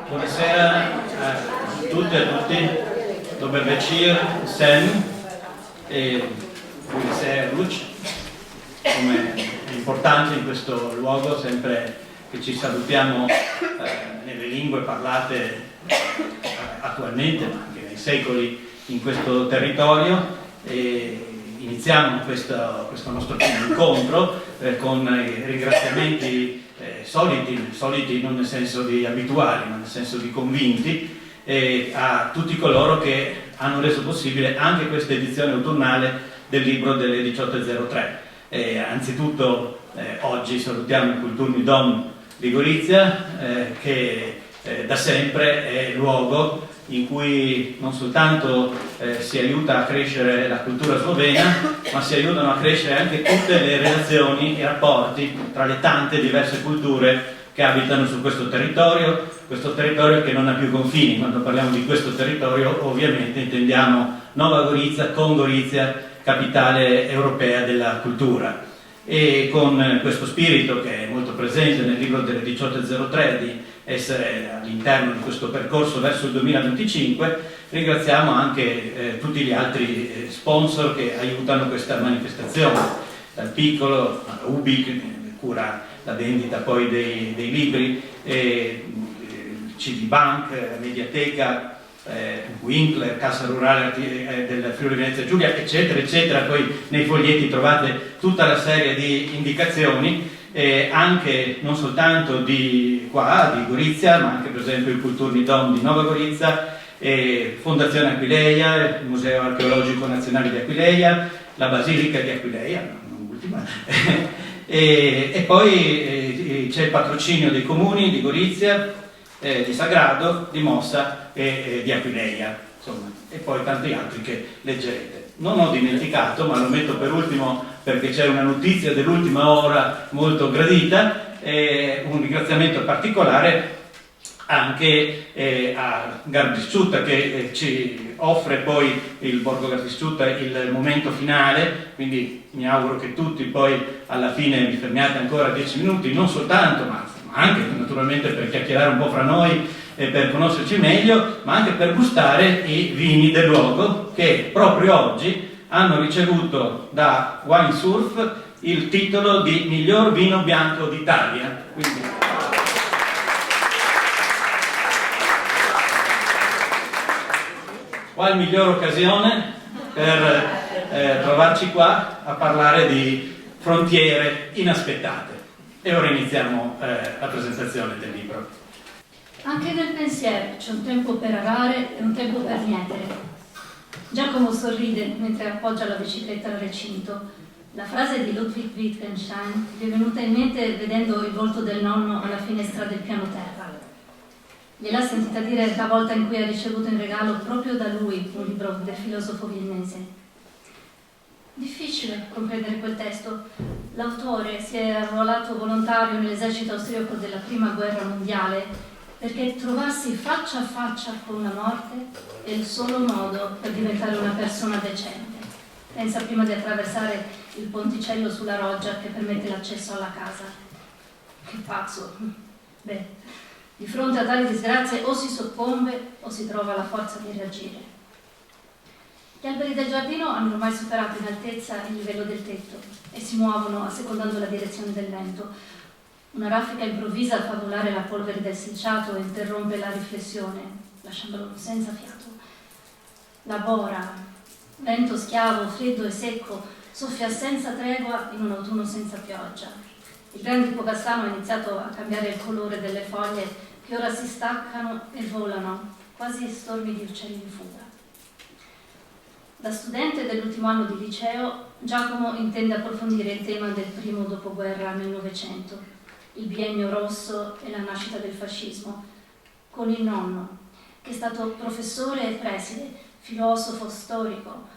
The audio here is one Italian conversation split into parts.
Buonasera a tutte e a tutti. Dober Večer, Sem e buonasera Luce. Come è importante in questo luogo, sempre che ci salutiamo nelle lingue parlate attualmente, ma anche nei secoli in questo territorio, e iniziamo questo nostro primo incontro con i ringraziamenti soliti non nel senso di abituali, ma nel senso di convinti, a tutti coloro che hanno reso possibile anche questa edizione autunnale del libro delle 18.03. Anzitutto oggi salutiamo il Kulturni Dom di Gorizia, che da sempre è luogo in cui non soltanto si aiuta a crescere la cultura slovena, ma si aiutano a crescere anche tutte le relazioni e rapporti tra le tante diverse culture che abitano su questo territorio che non ha più confini. Quando parliamo di questo territorio ovviamente intendiamo Nova Gorica con Gorizia, capitale europea della cultura. E con questo spirito che è molto presente nel libro delle 18.03 di essere all'interno di questo percorso verso il 2025, ringraziamo anche tutti gli altri sponsor che aiutano questa manifestazione, dal piccolo Ubi che cura la vendita poi dei libri, CD Bank, Mediateca, Winkler, Cassa Rurale del Friuli Venezia Giulia, eccetera eccetera. Poi nei foglietti trovate tutta la serie di indicazioni, anche non soltanto di qua, di Gorizia, ma anche per esempio il Kulturni Dom di Nova Gorica, Fondazione Aquileia, il Museo Archeologico Nazionale di Aquileia, la Basilica di Aquileia, non ultima, e poi c'è il patrocinio dei comuni di Gorizia, di Sagrado, di Mossa e di Aquileia, insomma, e poi tanti altri che leggerete. Non ho dimenticato, ma lo metto per ultimo perché c'è una notizia dell'ultima ora molto gradita, un ringraziamento particolare anche a Gardisciutta che ci offre poi il Borgo Gardisciutta il momento finale, quindi mi auguro che tutti poi alla fine vi fermiate ancora 10 minuti, non soltanto, ma anche naturalmente per chiacchierare un po' fra noi e per conoscerci meglio, ma anche per gustare i vini del luogo che proprio oggi hanno ricevuto da Wine Surf il titolo di miglior vino bianco d'Italia. Quindi, qual miglior occasione per trovarci qua a parlare di frontiere inaspettate. E ora iniziamo la presentazione del libro. Anche nel pensiero c'è un tempo per arare e un tempo per mietere. Giacomo sorride mentre appoggia la bicicletta al recinto. La frase di Ludwig Wittgenstein gli è venuta in mente vedendo il volto del nonno alla finestra del piano terra. Gliel'ha sentita dire la volta in cui ha ricevuto in regalo proprio da lui un libro del filosofo viennese. Difficile comprendere quel testo. L'autore si è arruolato volontario nell'esercito austriaco della prima guerra mondiale perché trovarsi faccia a faccia con la morte è il solo modo per diventare una persona decente. Pensa prima di attraversare il ponticello sulla roggia che permette l'accesso alla casa. Che pazzo! Beh, di fronte a tali disgrazie o si soccombe o si trova la forza di reagire. Gli alberi del giardino hanno ormai superato in altezza il livello del tetto e si muovono assecondando la direzione del vento. Una raffica improvvisa fa volare la polvere del selciato e interrompe la riflessione, lasciandolo senza fiato. La bora, vento schiavo, freddo e secco, soffia senza tregua in un autunno senza pioggia. Il grande ippocastano ha iniziato a cambiare il colore delle foglie che ora si staccano e volano, quasi stormi di uccelli in fuga. Da studente dell'ultimo anno di liceo, Giacomo intende approfondire il tema del primo dopoguerra nel Novecento, il biennio rosso e la nascita del fascismo, con il nonno, che è stato professore e preside, filosofo, storico,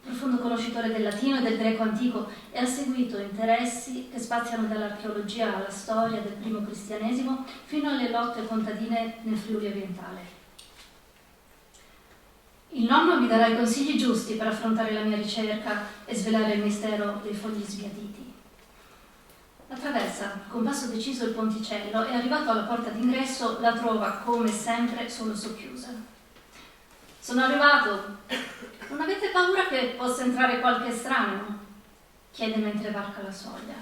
profondo conoscitore del latino e del greco antico e ha seguito interessi che spaziano dall'archeologia alla storia del primo cristianesimo fino alle lotte contadine nel Friuli orientale. Il nonno mi darà i consigli giusti per affrontare la mia ricerca e svelare il mistero dei fogli sbiaditi. Attraversa con passo deciso il ponticello e arrivato alla porta d'ingresso la trova, come sempre, solo socchiusa. Sono arrivato. Non avete paura che possa entrare qualche estraneo? Chiede mentre varca la soglia.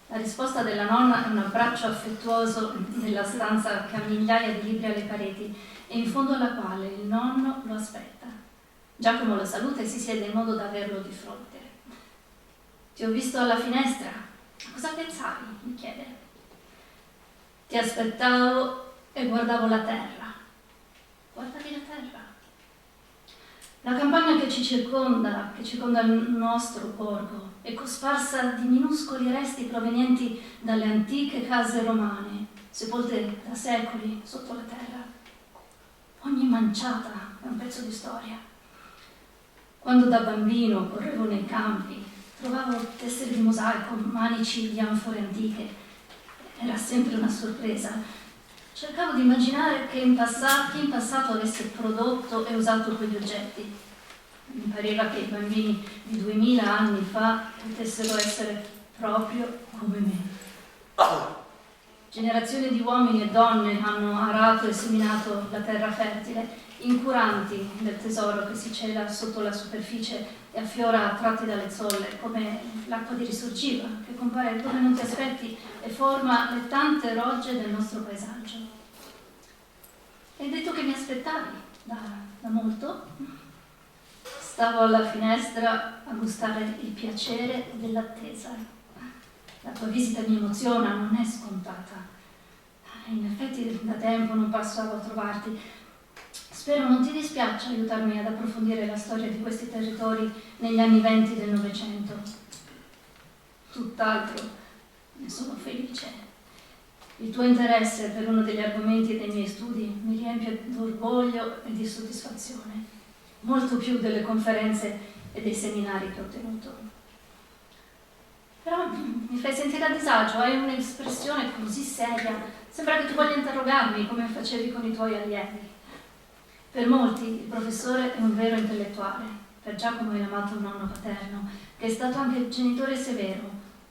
La risposta della nonna è un abbraccio affettuoso nella stanza che ha migliaia di libri alle pareti e in fondo alla quale il nonno lo aspetta. Giacomo lo saluta e si siede in modo da averlo di fronte. Ti ho visto alla finestra. Cosa pensavi? Mi chiede. Ti aspettavo e guardavo la terra. Guardavi la terra. La campagna che circonda il nostro borgo è cosparsa di minuscoli resti provenienti dalle antiche case romane, sepolte da secoli sotto la terra. Ogni manciata è un pezzo di storia. Quando da bambino correvo nei campi, trovavo tessere di mosaico, manici di anfore antiche. Era sempre una sorpresa. Cercavo di immaginare chi in passato avesse prodotto e usato quegli oggetti. Mi pareva che i bambini di 2000 anni fa potessero essere proprio come me. Generazioni di uomini e donne hanno arato e seminato la terra fertile, incuranti del tesoro che si cela sotto la superficie e affiora a tratti dalle zolle, come l'acqua di risorgiva che compare dove non ti aspetti e forma le tante rogge del nostro paesaggio. Hai detto che mi aspettavi da molto? Stavo alla finestra a gustare il piacere dell'attesa. La tua visita mi emoziona, non è scontata. In effetti da tempo non passavo a trovarti. Spero non ti dispiaccia aiutarmi ad approfondire la storia di questi territori negli anni '20 del Novecento. Tutt'altro, ne sono felice. Il tuo interesse per uno degli argomenti dei miei studi mi riempie d'orgoglio e di soddisfazione, molto più delle conferenze e dei seminari che ho tenuto. Però mi fai sentire a disagio, hai un'espressione così seria, sembra che tu voglia interrogarmi come facevi con i tuoi allievi. Per molti il professore è un vero intellettuale, per Giacomo è l'amato nonno paterno, che è stato anche il genitore severo,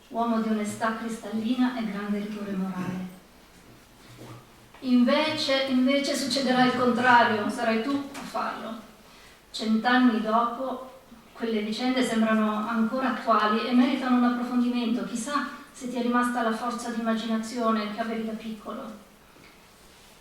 uomo di onestà cristallina e grande rigore morale. Invece succederà il contrario, sarai tu a farlo. 100 anni dopo, quelle vicende sembrano ancora attuali e meritano un approfondimento. Chissà se ti è rimasta la forza di immaginazione che avevi da piccolo.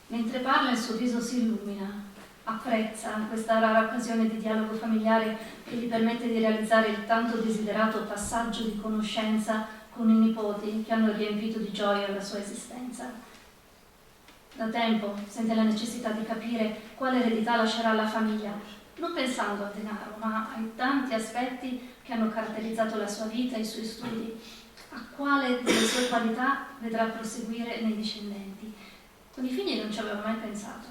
Mentre parla il suo viso si illumina. Apprezza questa rara occasione di dialogo familiare che gli permette di realizzare il tanto desiderato passaggio di conoscenza con i nipoti che hanno riempito di gioia la sua esistenza. Da tempo sente la necessità di capire quale eredità lascerà alla famiglia, non pensando al denaro, ma ai tanti aspetti che hanno caratterizzato la sua vita e i suoi studi, a quale delle sue qualità vedrà proseguire nei discendenti. Con i figli non ci aveva mai pensato.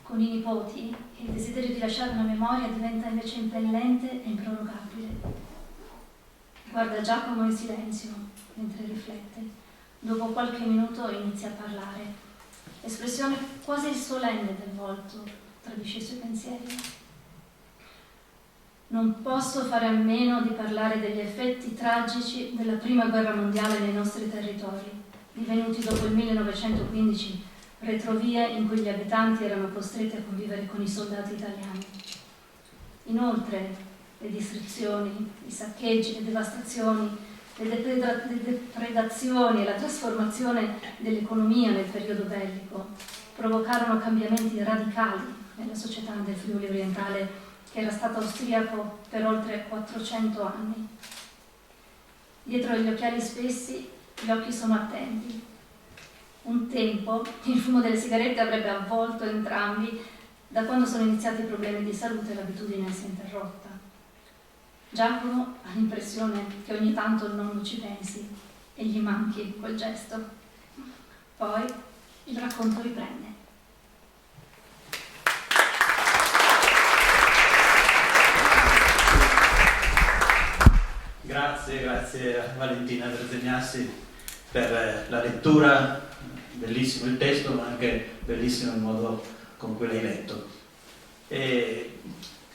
Con i nipoti il desiderio di lasciare una memoria diventa invece impellente e improrogabile. Guarda Giacomo in silenzio mentre riflette. Dopo qualche minuto inizia a parlare. Espressione quasi solenne del volto tradisce i suoi pensieri. Non posso fare a meno di parlare degli effetti tragici della Prima Guerra Mondiale nei nostri territori, divenuti dopo il 1915 retrovie in cui gli abitanti erano costretti a convivere con i soldati italiani. Inoltre, le distruzioni, i saccheggi, le devastazioni, le depredazioni e la trasformazione dell'economia nel periodo bellico provocarono cambiamenti radicali nella società del Friuli orientale, che era stato austriaco per oltre 400 anni. Dietro gli occhiali spessi, gli occhi sono attenti. Un tempo il fumo delle sigarette avrebbe avvolto entrambi. Da quando sono iniziati i problemi di salute l'abitudine si è interrotta. Giacomo ha l'impressione che ogni tanto il nonno ci pensi e gli manchi quel gesto. Poi il racconto riprende. Grazie a Valentina Verzegnassi per la lettura, bellissimo il testo ma anche bellissimo il modo con cui l'hai letto. E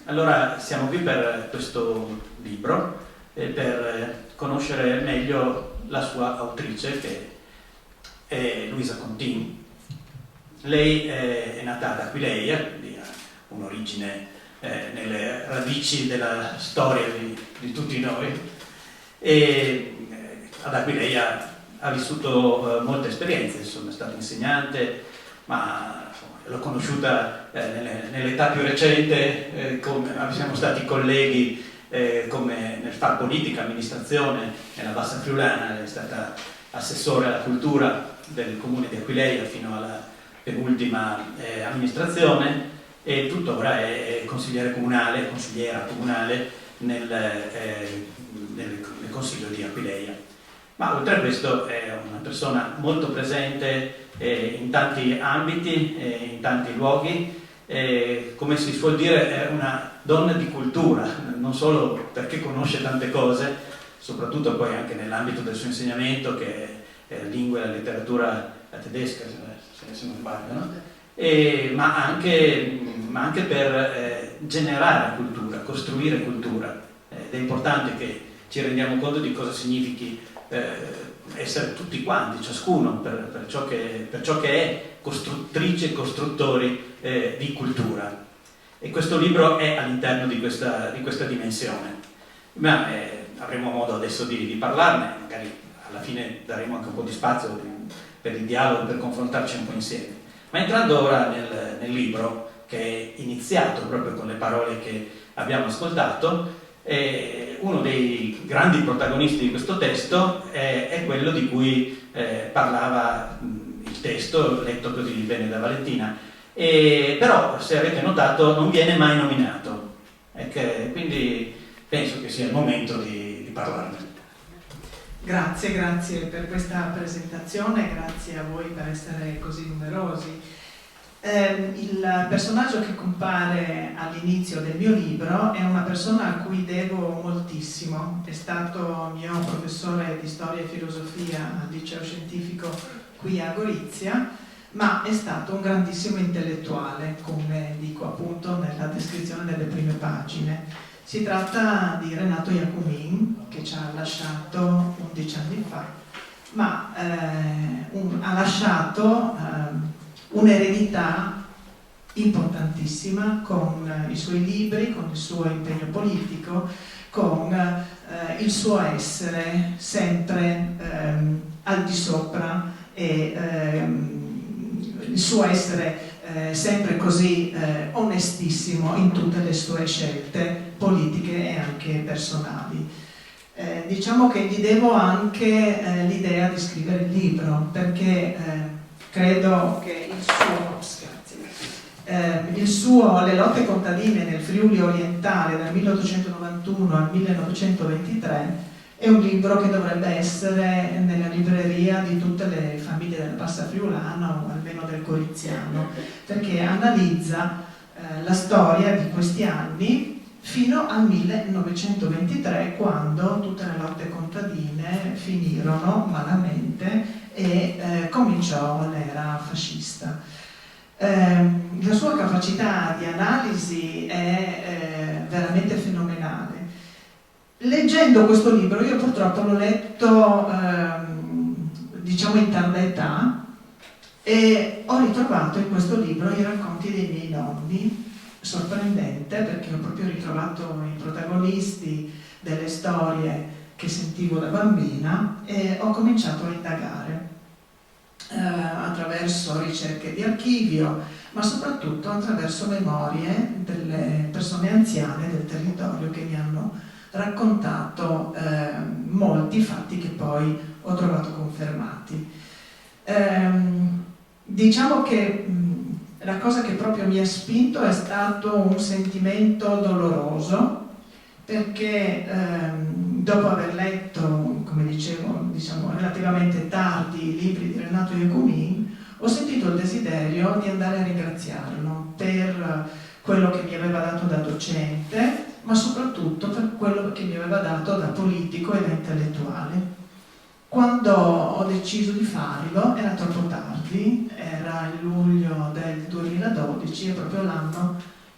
allora siamo qui per questo libro e per conoscere meglio la sua autrice, che è Luisa Contin. Lei è nata ad Aquileia, quindi ha un'origine nelle radici della storia di tutti noi, e ad Aquileia ha vissuto molte esperienze, insomma, è stata insegnante, ma insomma, l'ho conosciuta nell'età più recente, siamo stati colleghi come nel far politica, amministrazione nella Bassa Friulana, è stata assessore alla cultura del comune di Aquileia fino alla penultima amministrazione, e tuttora è consigliera comunale nel consiglio di Aquileia. Ma oltre a questo è una persona molto presente in tanti ambiti, in tanti luoghi, come si suol dire è una donna di cultura, non solo perché conosce tante cose, soprattutto poi anche nell'ambito del suo insegnamento, che è lingua e la letteratura tedesca, se non sbaglio, no? Ma anche per generare cultura, costruire cultura. Ed è importante che ci rendiamo conto di cosa significhi essere tutti quanti, ciascuno, per ciò che è costruttrice e costruttori di cultura. E questo libro è all'interno di questa dimensione. Ma avremo modo adesso di parlarne, magari alla fine daremo anche un po' di spazio per il dialogo, per confrontarci un po' insieme. Ma entrando ora nel libro, che è iniziato proprio con le parole che abbiamo ascoltato, uno dei grandi protagonisti di questo testo è quello di cui parlava il testo, letto così bene da Valentina, però se avete notato non viene mai nominato, quindi penso che sia il momento di parlarne. Grazie per questa presentazione, grazie a voi per essere così numerosi. Il personaggio che compare all'inizio del mio libro è una persona a cui devo moltissimo. È stato mio professore di storia e filosofia al liceo scientifico qui a Gorizia, ma è stato un grandissimo intellettuale, come dico appunto nella descrizione delle prime pagine. Si tratta di Renato Jacomin, che ci ha lasciato 11 anni fa, ma ha lasciato un'eredità importantissima con i suoi libri, con il suo impegno politico, con il suo essere sempre al di sopra e il suo essere sempre così onestissimo in tutte le sue scelte politiche e anche personali. Diciamo che gli devo anche l'idea di scrivere il libro, perché credo che il suo Le lotte contadine nel Friuli orientale dal 1891 al 1923 è un libro che dovrebbe essere nella libreria di tutte le famiglie della Bassa Friulana o almeno del Goriziano, perché analizza la storia di questi anni fino al 1923, quando tutte le lotte contadine finirono malamente e cominciò l'era fascista. La sua capacità di analisi è veramente fenomenale. Leggendo questo libro, io purtroppo l'ho letto diciamo in tarda età, e ho ritrovato in questo libro i racconti dei miei nonni. Sorprendente, perché ho proprio ritrovato i protagonisti delle storie che sentivo da bambina, e ho cominciato a indagare attraverso ricerche di archivio, ma soprattutto attraverso memorie delle persone anziane del territorio che mi hanno raccontato molti fatti che poi ho trovato confermati. Diciamo che la cosa che proprio mi ha spinto è stato un sentimento doloroso, perché dopo aver letto, come dicevo, diciamo, relativamente tardi i libri di Renato Jacomin, ho sentito il desiderio di andare a ringraziarlo per quello che mi aveva dato da docente, ma soprattutto per quello che mi aveva dato da politico e da intellettuale. Quando ho deciso di farlo era troppo tardi, era il luglio del 2012, è proprio l'anno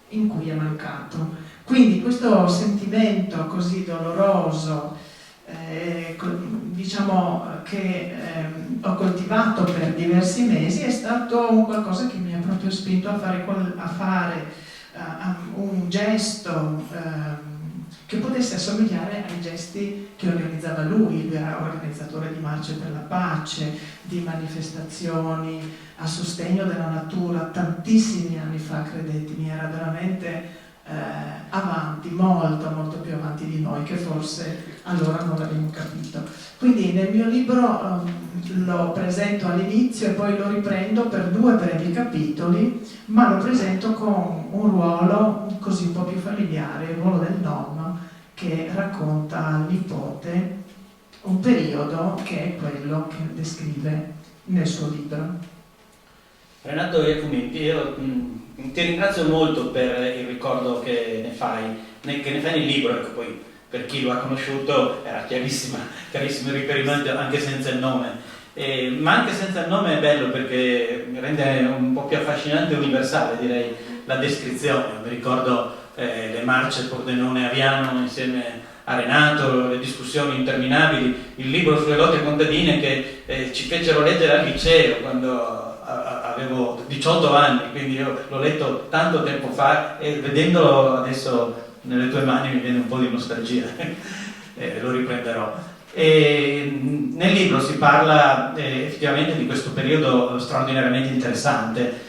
in cui è mancato. Quindi questo sentimento così doloroso, di diciamo, che ho coltivato per diversi mesi, è stato un qualcosa che mi ha proprio spinto a fare un gesto che potesse assomigliare ai gesti che organizzava lui. Lui era organizzatore di marce per la pace, di manifestazioni a sostegno della natura, tantissimi anni fa, credetemi, era veramente avanti, molto molto più avanti di noi, che forse allora non l'abbiamo capito. Quindi nel mio libro lo presento all'inizio e poi lo riprendo per 2 brevi capitoli, ma lo presento con un ruolo così un po' più familiare, il ruolo del nonno che racconta al nipote un periodo che è quello che descrive nel suo libro. Renato Iacomini, io ti ringrazio molto per il ricordo che ne fai nel libro, ecco, poi per chi lo ha conosciuto era chiarissimo il riferimento anche senza il nome, ma anche senza il nome è bello perché rende un po' più affascinante e universale, direi, la descrizione. Mi ricordo le marce Pordenone-Aviano insieme a Renato, le discussioni interminabili, il libro sulle lotte contadine che ci fecero leggere al liceo quando avevo 18 anni, quindi io l'ho letto tanto tempo fa e vedendolo adesso nelle tue mani mi viene un po' di nostalgia, lo riprenderò. E nel libro si parla effettivamente di questo periodo straordinariamente interessante,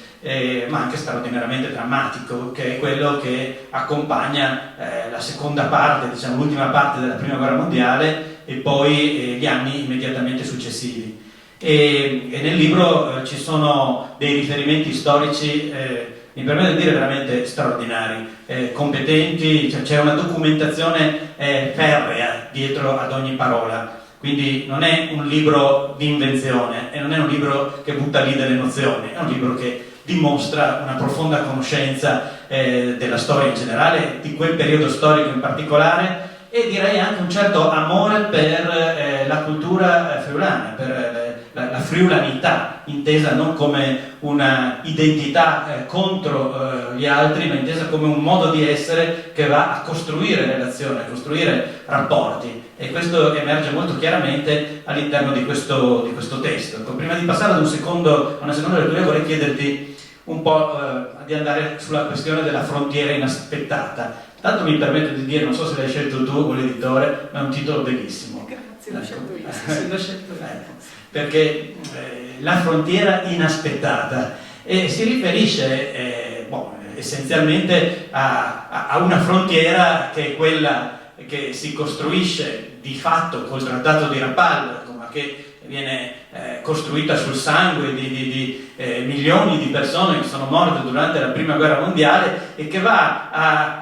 ma anche straordinariamente drammatico, che è quello che accompagna la seconda parte, diciamo l'ultima parte della Prima Guerra Mondiale e poi gli anni immediatamente successivi. E nel libro ci sono dei riferimenti storici, mi permetto di dire veramente straordinari, competenti, cioè c'è una documentazione ferrea dietro ad ogni parola, quindi non è un libro di invenzione e non è un libro che butta lì delle nozioni, è un libro che dimostra una profonda conoscenza della storia in generale, di quel periodo storico in particolare, e direi anche un certo amore per la cultura friulana, per la friulanità, intesa non come una identità contro gli altri, ma intesa come un modo di essere che va a costruire relazioni, a costruire rapporti, e questo emerge molto chiaramente all'interno di questo testo. Prima di passare a una seconda lettura vorrei chiederti un po' di andare sulla questione della frontiera inaspettata. Tanto mi permetto di dire, non so se l'hai scelto tu o l'editore, ma è un titolo bellissimo. Grazie, l'ho scelto io. Sì, l'ho scelto io. Perché la frontiera inaspettata si riferisce essenzialmente a una frontiera che è quella che si costruisce di fatto col Trattato di Rapallo, ma che viene costruita sul sangue di milioni di persone che sono morte durante la Prima Guerra Mondiale, e che va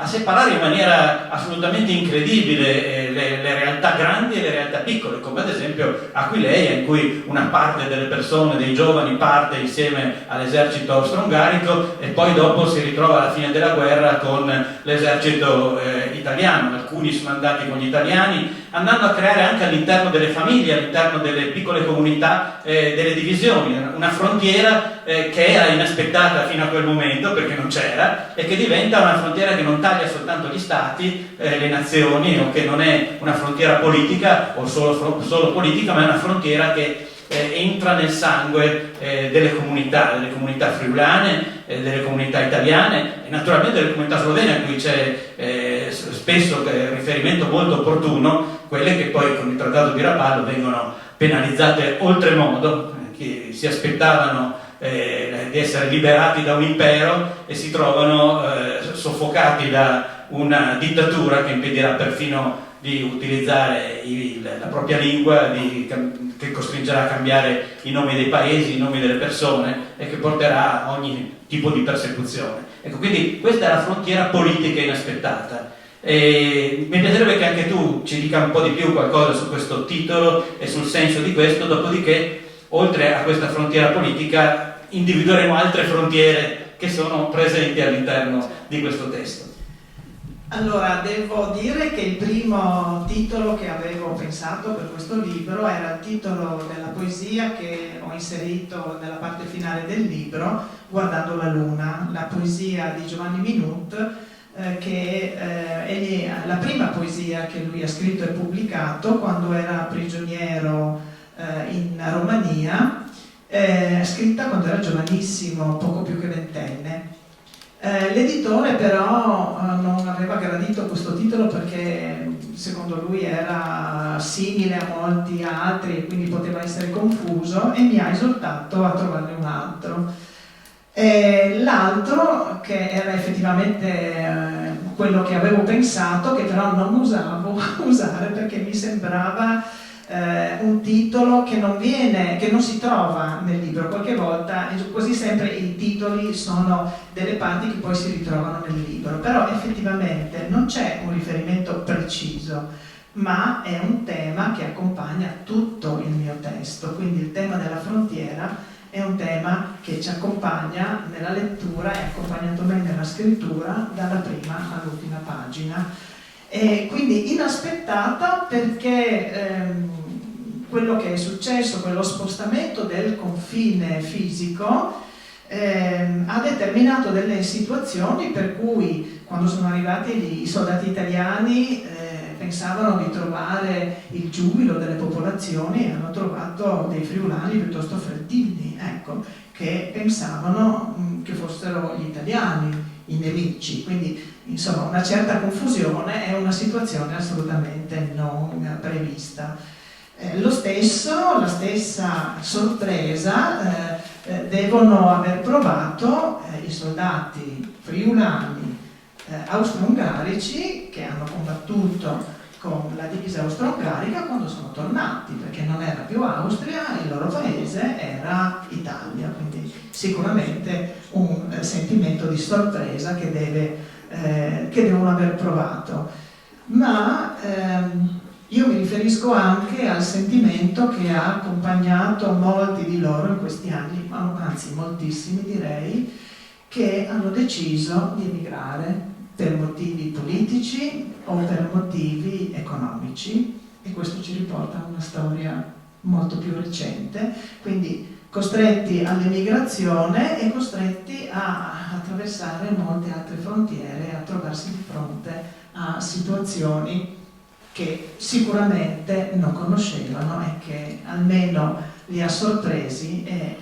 a separare in maniera assolutamente incredibile le realtà grandi e le realtà piccole, come ad esempio Aquileia, in cui una parte delle persone, dei giovani, parte insieme all'esercito austro-ungarico e poi dopo si ritrova alla fine della guerra con l'esercito italiano. Alcuni sono andati con gli italiani, andando a creare anche all'interno delle famiglie, all'interno delle piccole comunità, delle divisioni, una frontiera che era inaspettata fino a quel momento perché non c'era, e che diventa una frontiera che non taglia soltanto gli stati, le nazioni, o che non è una frontiera politica o solo politica, ma è una frontiera che entra nel sangue delle comunità friulane, delle comunità italiane e naturalmente delle comunità slovene, a cui c'è spesso riferimento molto opportuno, quelle che poi con il Trattato di Rapallo vengono penalizzate oltremodo, che si aspettavano di essere liberati da un impero e si trovano soffocati da una dittatura che impedirà perfino di utilizzare la propria lingua, che costringerà a cambiare i nomi dei paesi, i nomi delle persone, e che porterà a ogni tipo di persecuzione. Ecco, quindi questa è la frontiera politica inaspettata. E mi piacerebbe che anche tu ci dica un po' di più qualcosa su questo titolo e sul senso di questo, dopodiché, oltre a questa frontiera politica, individueremo altre frontiere che sono presenti all'interno di questo testo. Allora, devo dire che il primo titolo che avevo pensato per questo libro era il titolo della poesia che ho inserito nella parte finale del libro, Guardando la luna, la poesia di Giovanni Minut, che la prima poesia che lui ha scritto e pubblicato quando era prigioniero in Romania, scritta quando era giovanissimo, poco più che ventenne. L'editore però non aveva gradito questo titolo perché secondo lui era simile a molti altri e quindi poteva essere confuso, e mi ha esortato a trovarne un altro. L'altro, che era effettivamente quello che avevo pensato, che però non usavo usare perché mi sembrava un titolo che non si trova nel libro. Qualche volta, quasi sempre i titoli sono delle parti che poi si ritrovano nel libro, però effettivamente non c'è un riferimento preciso, ma è un tema che accompagna tutto il mio testo. Quindi il tema della frontiera è un tema che ci accompagna nella lettura e accompagnato me nella scrittura dalla prima all'ultima pagina. E quindi inaspettata perché quello che è successo, quello spostamento del confine fisico, ha determinato delle situazioni per cui quando sono arrivati i soldati italiani pensavano di trovare il giubilo delle popolazioni e hanno trovato dei friulani piuttosto freddini, ecco, che pensavano che fossero gli italiani i nemici. Quindi insomma una certa confusione è una situazione assolutamente non prevista. La stessa sorpresa devono aver provato i soldati friulani austro-ungarici che hanno combattuto con la divisa austro-ungarica quando sono tornati, perché non era più Austria, il loro paese era Italia, quindi sicuramente un sentimento di sorpresa che devono aver provato. Ma io mi riferisco anche al sentimento che ha accompagnato molti di loro in questi anni, anzi moltissimi direi, che hanno deciso di emigrare per motivi politici o per motivi economici, e questo ci riporta a una storia molto più recente, quindi costretti all'emigrazione e costretti a attraversare molte altre frontiere, a trovarsi di fronte a situazioni che sicuramente non conoscevano e che almeno li ha sorpresi e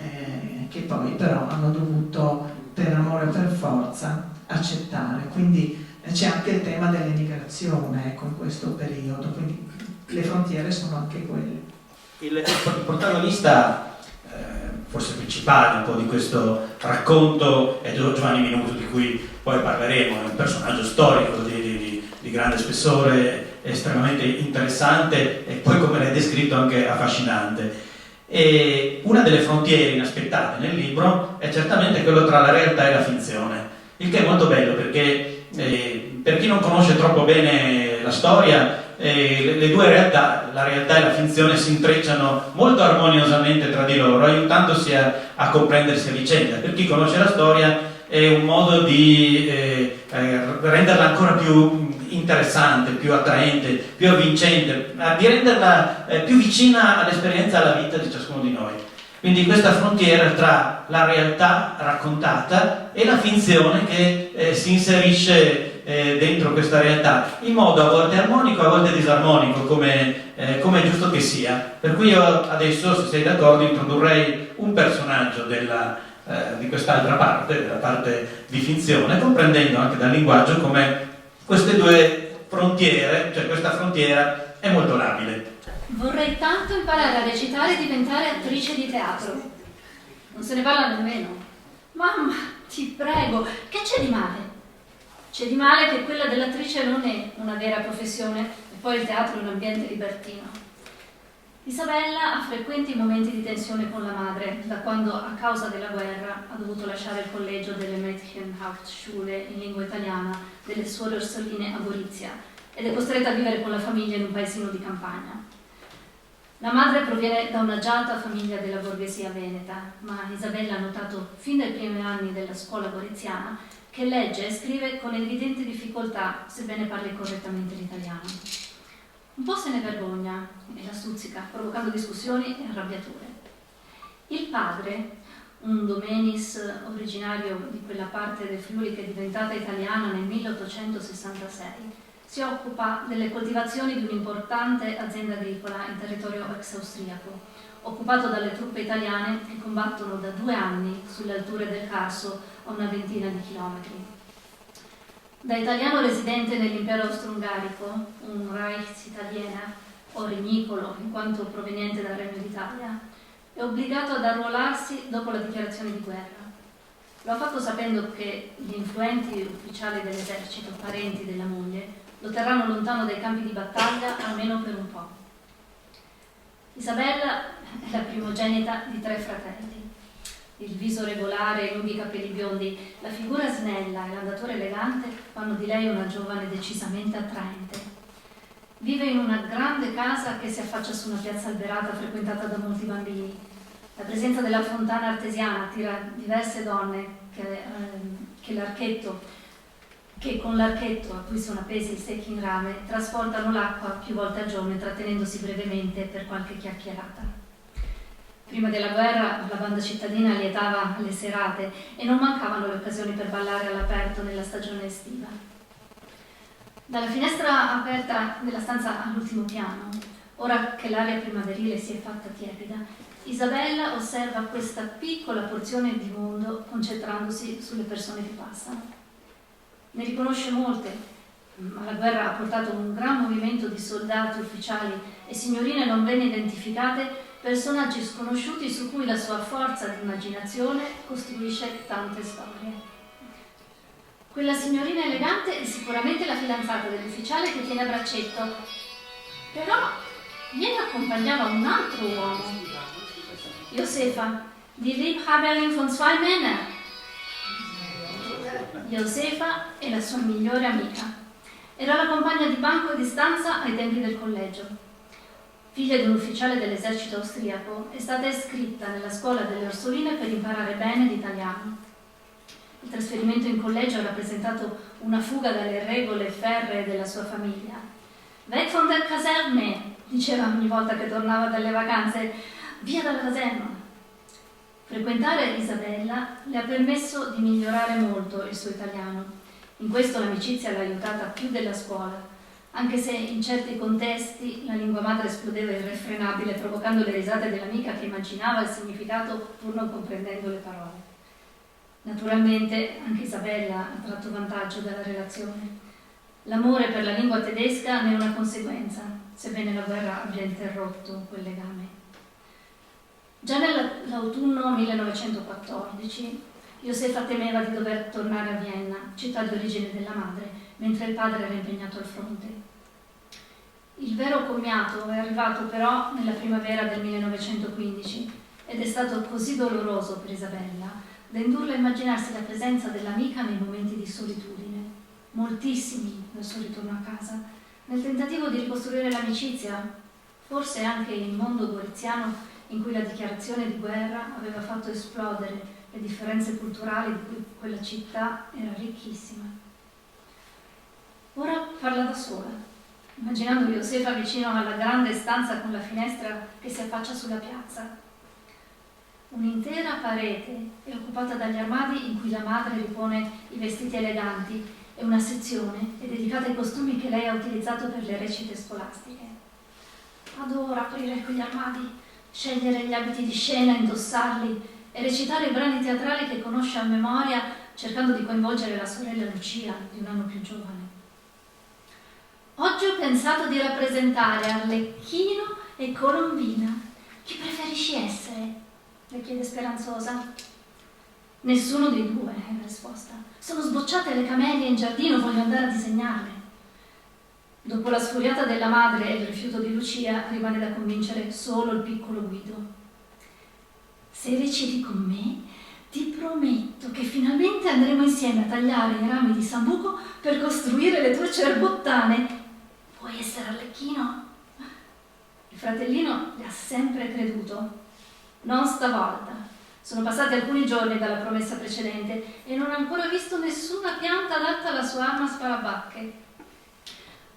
che poi però hanno dovuto, per amore o per forza, accettare. Quindi c'è anche il tema dell'emigrazione, ecco, in questo periodo, quindi le frontiere sono anche quelle. Il protagonista forse principale un po' di questo racconto è Giovanni Minuto, di cui poi parleremo. È un personaggio storico di grande spessore, estremamente interessante e poi, come l'hai descritto, anche affascinante. E una delle frontiere inaspettate nel libro è certamente quello tra la realtà e la finzione, il che è molto bello perché per chi non conosce troppo bene la storia, le due realtà, la realtà e la finzione, si intrecciano molto armoniosamente tra di loro, aiutandosi a comprendersi a vicenda. Per chi conosce la storia è un modo di renderla ancora più interessante, più attraente, più avvincente, di renderla più vicina all'esperienza e alla vita di ciascuno di noi. Quindi questa frontiera tra la realtà raccontata e la finzione che si inserisce dentro questa realtà, in modo a volte armonico, a volte disarmonico, come è giusto che sia. Per cui io adesso, se sei d'accordo, introdurrei un personaggio di quest'altra parte, della parte di finzione, comprendendo anche dal linguaggio come queste due frontiere, cioè questa frontiera è molto labile. Vorrei tanto imparare a recitare e diventare attrice di teatro. Non se ne parla nemmeno. Mamma, ti prego, che c'è di male? C'è di male che quella dell'attrice non è una vera professione e poi il teatro è un ambiente libertino. Isabella ha frequenti momenti di tensione con la madre, da quando a causa della guerra ha dovuto lasciare il collegio delle Mädchenhauptschule in lingua italiana delle suore Orsoline a Gorizia ed è costretta a vivere con la famiglia in un paesino di campagna. La madre proviene da un'agiata famiglia della borghesia veneta, ma Isabella ha notato fin dai primi anni della scuola goriziana che legge e scrive con evidente difficoltà, sebbene parli correttamente l'italiano. Un po' se ne vergogna e la stuzzica, provocando discussioni e arrabbiature. Il padre, un domenis originario di quella parte del Friuli che è diventata italiana nel 1866, si occupa delle coltivazioni di un'importante azienda agricola in territorio ex-austriaco, occupato dalle truppe italiane che combattono da 2 anni sulle alture del Carso a una ventina di chilometri. Da italiano residente nell'impero austro-ungarico, un Reichsitaliena o regnicolo in quanto proveniente dal Regno d'Italia, è obbligato ad arruolarsi dopo la dichiarazione di guerra. Lo ha fatto sapendo che gli influenti ufficiali dell'esercito, parenti della moglie, lo terranno lontano dai campi di battaglia almeno per un po'. Isabella è la primogenita di 3 fratelli. Il viso regolare, i lunghi capelli biondi, la figura snella e l'andatura elegante fanno di lei una giovane decisamente attraente. Vive in una grande casa che si affaccia su una piazza alberata frequentata da molti bambini. La presenza della fontana artesiana attira diverse donne che con l'archetto a cui sono appesi i secchi in rame trasportano l'acqua più volte al giorno, trattenendosi brevemente per qualche chiacchierata. Prima della guerra la banda cittadina lietava le serate e non mancavano le occasioni per ballare all'aperto nella stagione estiva. Dalla finestra aperta della stanza all'ultimo piano, ora che l'aria primaverile si è fatta tiepida, Isabella osserva questa piccola porzione di mondo concentrandosi sulle persone che passano. Ne riconosce molte, ma la guerra ha portato un gran movimento di soldati, ufficiali e signorine non ben identificate, personaggi sconosciuti su cui la sua forza di immaginazione costruisce tante storie. Quella signorina elegante è sicuramente la fidanzata dell'ufficiale che tiene a braccetto, però ieri accompagnava un altro uomo, Josefa, die Liebhaberin von 2 Männern. Josefa è la sua migliore amica. Era la compagna di banco e di stanza ai tempi del collegio. Figlia di un ufficiale dell'esercito austriaco, è stata iscritta nella scuola delle Orsoline per imparare bene l'italiano. Il trasferimento in collegio ha rappresentato una fuga dalle regole ferree della sua famiglia. Weg von der Kaserne, diceva ogni volta che tornava dalle vacanze, via dalla caserma. Frequentare Isabella le ha permesso di migliorare molto il suo italiano. In questo l'amicizia l'ha aiutata più della scuola, anche se in certi contesti la lingua madre esplodeva irrefrenabile, provocando le risate dell'amica che immaginava il significato pur non comprendendo le parole. Naturalmente anche Isabella ha tratto vantaggio dalla relazione. L'amore per la lingua tedesca ne è una conseguenza, sebbene la guerra abbia interrotto quel legame. Già nell'autunno 1914 Josefa temeva di dover tornare a Vienna, città di origine della madre, mentre il padre era impegnato al fronte. Il vero commiato è arrivato però nella primavera del 1915 ed è stato così doloroso per Isabella da indurla a immaginarsi la presenza dell'amica nei momenti di solitudine, moltissimi nel suo ritorno a casa, nel tentativo di ricostruire l'amicizia, forse anche il mondo goriziano in cui la dichiarazione di guerra aveva fatto esplodere le differenze culturali di cui quella città era ricchissima. Ora parla da sola, immaginando Josefa vicino alla grande stanza con la finestra che si affaccia sulla piazza. Un'intera parete è occupata dagli armadi in cui la madre ripone i vestiti eleganti e una sezione è dedicata ai costumi che lei ha utilizzato per le recite scolastiche. Adora aprire quegli armadi, scegliere gli abiti di scena, indossarli e recitare i brani teatrali che conosce a memoria, cercando di coinvolgere la sorella Lucia, di 1 anno più giovane. Oggi ho pensato di rappresentare Arlecchino e Colombina. Chi preferisci essere? Le chiede speranzosa. Nessuno dei 2, è la risposta. Sono sbocciate le camelie in giardino, voglio andare a disegnarle. Dopo la sfuriata della madre e il rifiuto di Lucia, rimane da convincere solo il piccolo Guido. Se reciti con me, ti prometto che finalmente andremo insieme a tagliare i rami di sambuco per costruire le tue cerbottane. Vuoi essere Arlecchino? Il fratellino le ha sempre creduto. Non stavolta. Sono passati alcuni giorni dalla promessa precedente e non ha ancora visto nessuna pianta adatta alla sua arma sparabacche.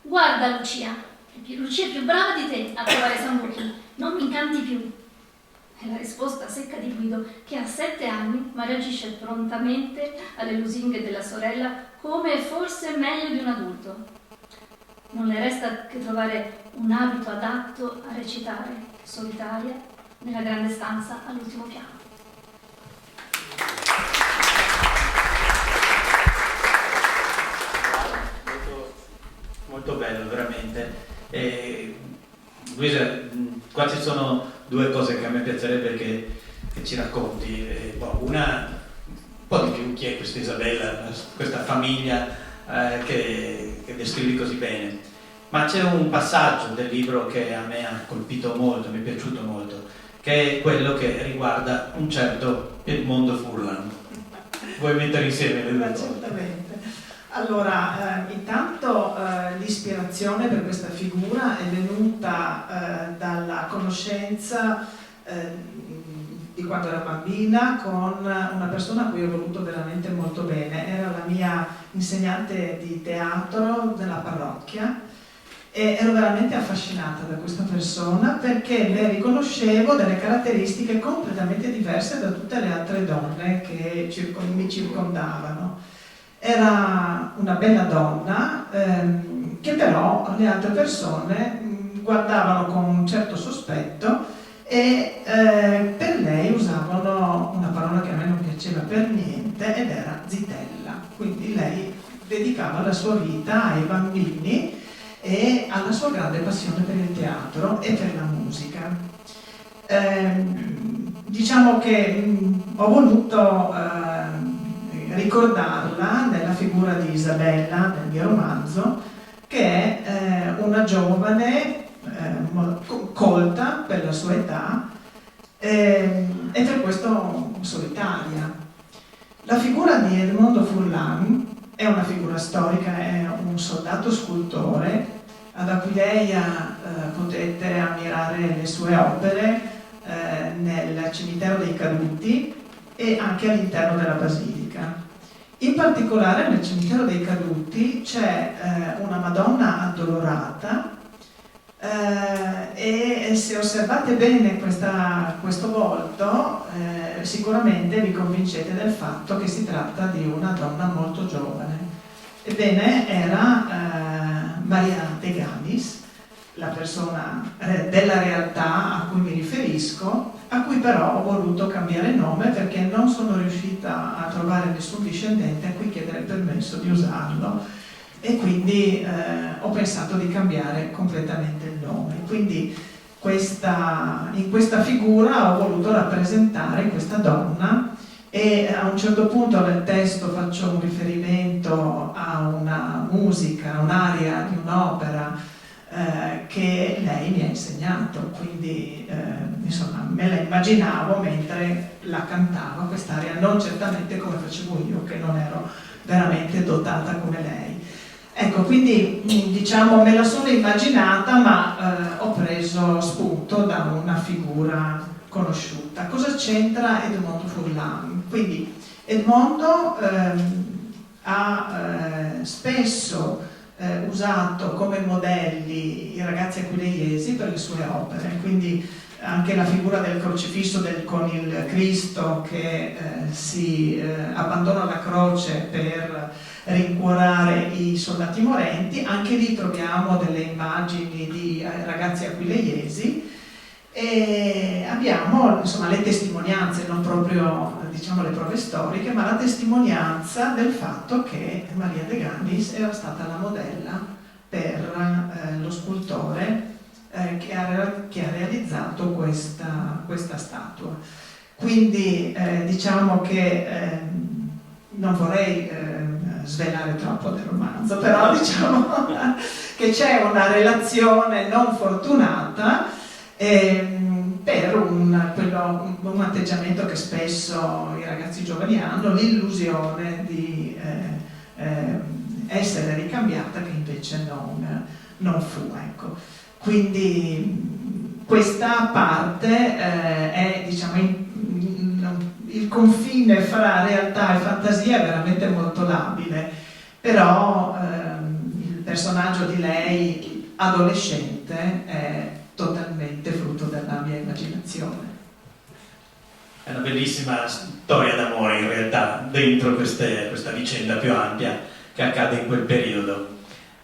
Guarda Lucia è più brava di te a trovare sambuchi, non mi incanti più. È la risposta secca di Guido, che a 7 anni ma reagisce prontamente alle lusinghe della sorella come forse meglio di un adulto. Non le resta che trovare un abito adatto a recitare, solitaria, nella grande stanza all'ultimo piano. Molto bello, veramente. Luisa, qua ci sono due cose che a me piacerebbe che ci racconti. Una, un po' di più, chi è questa Isabella, questa famiglia che descrivi così bene. Ma c'è un passaggio del libro che a me ha colpito molto, mi è piaciuto molto, che è quello che riguarda un certo Edmondo Furlan. Vuoi mettere insieme le due cose? Certamente. Allora, intanto l'ispirazione per questa figura è venuta dalla conoscenza di quando ero bambina con una persona a cui ho voluto veramente molto bene. Era la mia insegnante di teatro della parrocchia e ero veramente affascinata da questa persona perché le riconoscevo delle caratteristiche completamente diverse da tutte le altre donne che mi circondavano. Era una bella donna che però le altre persone guardavano con un certo sospetto e per lei usavano una parola che a me non piaceva per niente ed era zitella. Quindi lei dedicava la sua vita ai bambini e alla sua grande passione per il teatro e per la musica. Diciamo che ho voluto ricordarla nella figura di Isabella nel mio romanzo, che è una giovane colta per la sua età e per questo solitaria. La figura di Edmondo Furlan è una figura storica, è un soldato scultore ad Aquileia. Potete ammirare le sue opere nel cimitero dei Caduti e anche all'interno della basilica. In particolare nel cimitero dei Caduti c'è una Madonna addolorata e se osservate bene questo volto sicuramente vi convincete del fatto che si tratta di una donna molto giovane. Ebbene, era Maria de Ganis, la persona della realtà a cui mi riferisco, a cui però ho voluto cambiare nome perché non sono riuscita a trovare nessun discendente a cui chiedere permesso di usarlo e quindi ho pensato di cambiare completamente il nome. Quindi in questa figura ho voluto rappresentare questa donna e a un certo punto nel testo faccio un riferimento a una musica, un'aria di un'opera che lei mi ha insegnato, quindi insomma me la immaginavo mentre la cantava quest'aria, non certamente come facevo io, che non ero veramente dotata come lei. Ecco, quindi diciamo me la sono immaginata, ma ho preso spunto da una figura conosciuta. Cosa c'entra Edmondo Furlan? Quindi Edmondo ha spesso usato come modelli i ragazzi aquileiesi per le sue opere, quindi anche la figura del crocifisso con il Cristo che si abbandona alla croce per rincuorare i soldati morenti. Anche lì troviamo delle immagini di ragazzi aquileiesi e abbiamo insomma le testimonianze, non proprio diciamo le prove storiche, ma la testimonianza del fatto che Maria de Ganis era stata la modella per lo scultore che ha realizzato questa statua. Quindi diciamo che non vorrei svelare troppo del romanzo, però diciamo che c'è una relazione non fortunata per un atteggiamento che spesso i ragazzi giovani hanno, l'illusione di essere ricambiata, che invece non fu. Ecco. Quindi questa parte è diciamo il confine fra realtà e fantasia è veramente molto labile, però il personaggio di lei adolescente è totalmente frutto della mia immaginazione. è una bellissima storia d'amore in realtà, dentro questa vicenda più ampia che accade in quel periodo.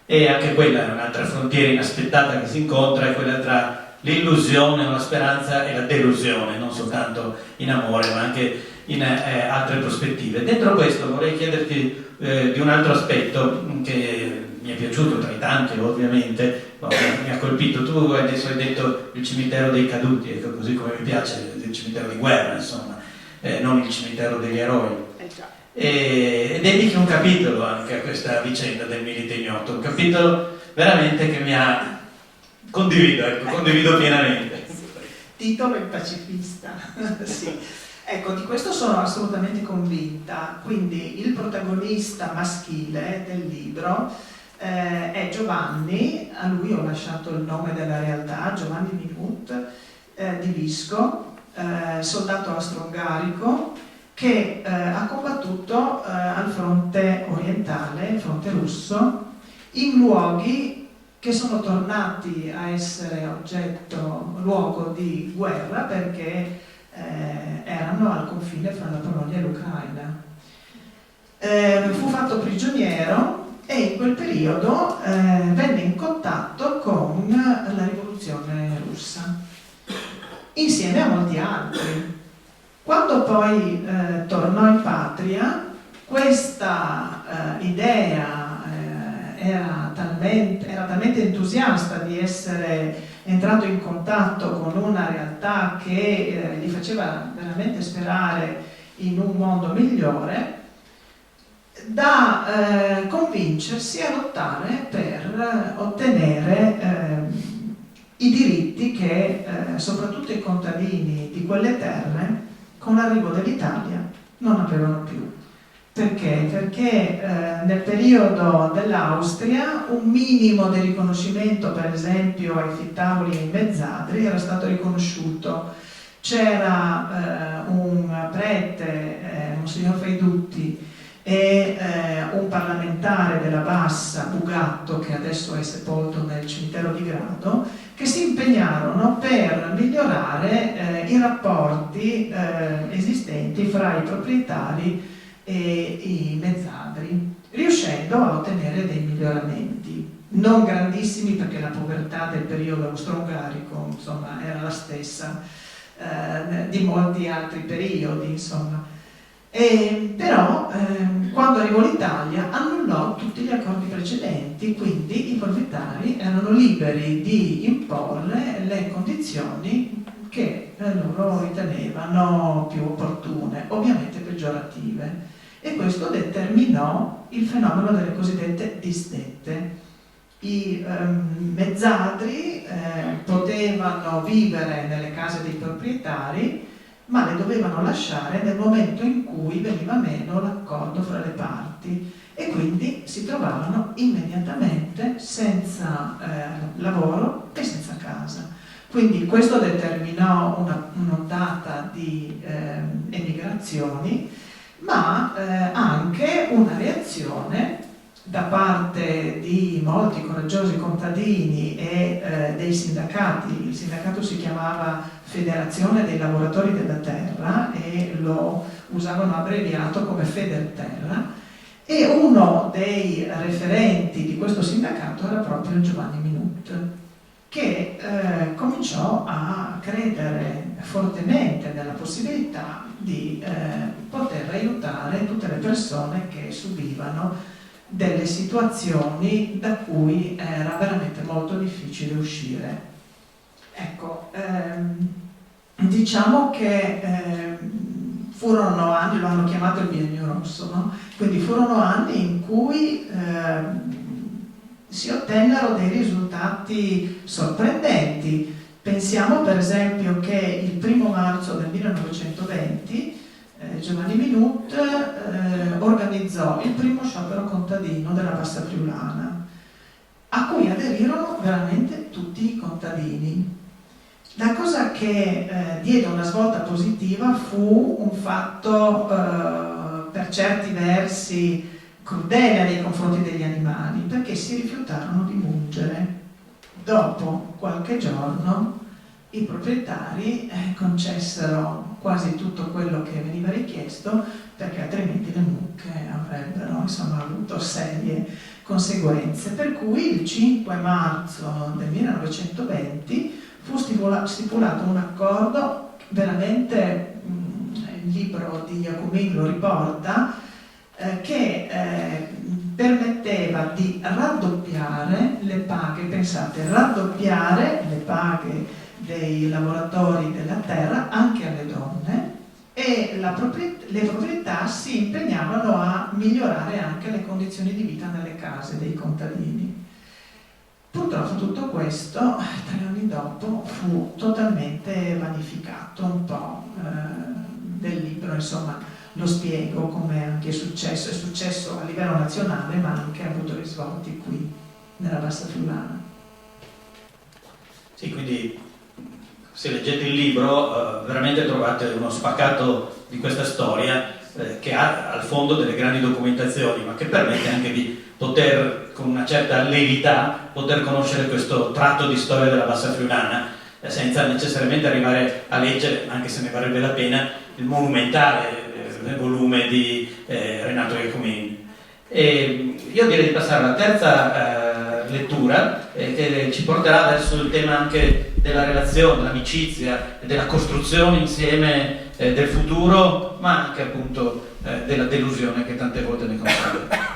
E anche quella è un'altra frontiera inaspettata che si incontra, è quella tra l'illusione, la speranza e la delusione, non soltanto in amore ma anche in altre prospettive. Dentro questo vorrei chiederti di un altro aspetto che mi è piaciuto tra i tanti ovviamente, mi ha colpito. Tu adesso hai detto il cimitero dei caduti, ecco, così come mi piace il cimitero di guerra, insomma, non il cimitero degli eroi. E dedichi un capitolo anche a questa vicenda del Milite Ignoto, un capitolo veramente che mi ha condivido pienamente. Titolo Il pacifista. Sì. Ecco, di questo sono assolutamente convinta. Quindi il protagonista maschile del libro è Giovanni, a lui ho lasciato il nome della realtà, Giovanni Minut, di Visco, soldato austro-ungarico, che ha combattuto al fronte orientale, il fronte russo, in luoghi che sono tornati a essere luogo di guerra perché erano al confine fra la Polonia e l'Ucraina. Fu fatto prigioniero e in quel periodo venne in contatto con la rivoluzione russa, insieme a molti altri. Quando poi tornò in patria, questa idea era talmente entusiasta di essere entrato in contatto con una realtà che gli faceva veramente sperare in un mondo migliore, da convincersi a lottare per ottenere i diritti che soprattutto i contadini di quelle terre con l'arrivo dell'Italia non avevano più. Perché? Perché nel periodo dell'Austria un minimo di riconoscimento, per esempio ai fittavoli e ai mezzadri, era stato riconosciuto. C'era un prete, Monsignor Feidutti, e un parlamentare della Bassa, Bugatto, che adesso è sepolto nel cimitero di Grado, che si impegnarono per migliorare i rapporti esistenti fra i proprietari e i mezzadri, riuscendo a ottenere dei miglioramenti, non grandissimi perché la povertà del periodo austro-ungarico insomma era la stessa di molti altri periodi, insomma. Però quando arrivò l'Italia annullò tutti gli accordi precedenti, quindi i proprietari erano liberi di imporre le condizioni che loro ritenevano più opportune, ovviamente peggiorative, e questo determinò il fenomeno delle cosiddette disdette. I mezzadri potevano vivere nelle case dei proprietari, ma le dovevano lasciare nel momento in cui veniva meno l'accordo fra le parti e quindi si trovavano immediatamente senza lavoro e senza casa. Quindi questo determinò un'ondata di emigrazioni, ma anche una reazione da parte di molti coraggiosi contadini e dei sindacati. Il sindacato si chiamava Federazione dei Lavoratori della Terra e lo usavano abbreviato come Federterra, e uno dei referenti di questo sindacato era proprio Giovanni Minut, che cominciò a credere fortemente nella possibilità di poter aiutare tutte le persone che subivano delle situazioni da cui era veramente molto difficile uscire. Ecco, diciamo che furono anni, lo hanno chiamato il biennio rosso, no? Quindi furono anni in cui si ottennero dei risultati sorprendenti. Pensiamo per esempio che il 1° marzo del 1920 Giovanni Minut organizzò il primo sciopero contadino della Bassa Friulana, a cui aderirono veramente tutti i contadini. La cosa che diede una svolta positiva fu un fatto per certi versi crudele nei confronti degli animali, perché si rifiutarono di mungere. Dopo qualche giorno i proprietari concessero quasi tutto quello che veniva richiesto, perché altrimenti le mucche avrebbero insomma avuto serie conseguenze. Per cui il 5 marzo del 1920 fu stipulato un accordo, veramente il libro di Jacomini lo riporta, che permetteva di raddoppiare le paghe, pensate, raddoppiare le paghe dei lavoratori della terra anche alle donne, e le proprietà si impegnavano a migliorare anche le condizioni di vita nelle case dei contadini. Purtroppo tutto questo, 3 anni dopo, fu totalmente vanificato. Un po' del libro, insomma, lo spiego come anche è successo a livello nazionale, ma anche ha avuto risvolti qui, nella Bassa Friulana. Sì, quindi se leggete il libro veramente trovate uno spaccato di questa storia che ha al fondo delle grandi documentazioni, ma che permette anche di poter, con una certa levità, poter conoscere questo tratto di storia della Bassa Friulana, senza necessariamente arrivare a leggere, anche se ne varrebbe la pena, il monumentale volume di Renato Jacomini. Io direi di passare alla terza lettura, che ci porterà verso il tema anche della relazione, dell'amicizia e della costruzione insieme del futuro, ma anche appunto della delusione che tante volte ne consegue.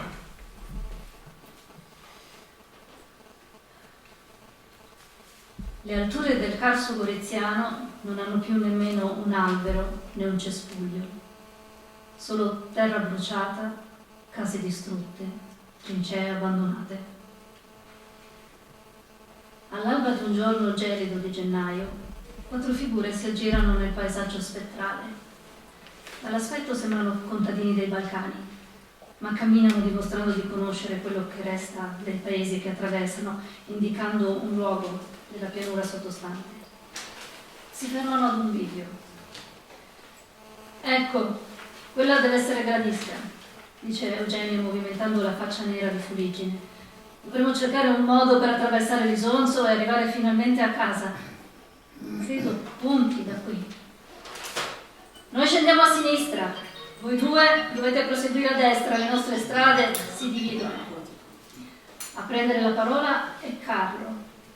Le alture del Carso Goreziano non hanno più nemmeno un albero né un cespuglio, solo terra bruciata, case distrutte, trincee abbandonate. All'alba di un giorno gelido di gennaio, 4 figure si aggirano nel paesaggio spettrale. Dall'aspetto sembrano contadini dei Balcani, ma camminano dimostrando di conoscere quello che resta dei paesi che attraversano, indicando un luogo della pianura sottostante. Si fermano ad un bivio. Ecco, quella deve essere Gradisca, dice Eugenio movimentando la faccia nera di fuliggine. Dovremmo cercare un modo per attraversare l'Isonzo e arrivare finalmente a casa. Credo punti da qui. Noi scendiamo a sinistra, voi due dovete proseguire a destra, le nostre strade si dividono. A prendere la parola è Carlo,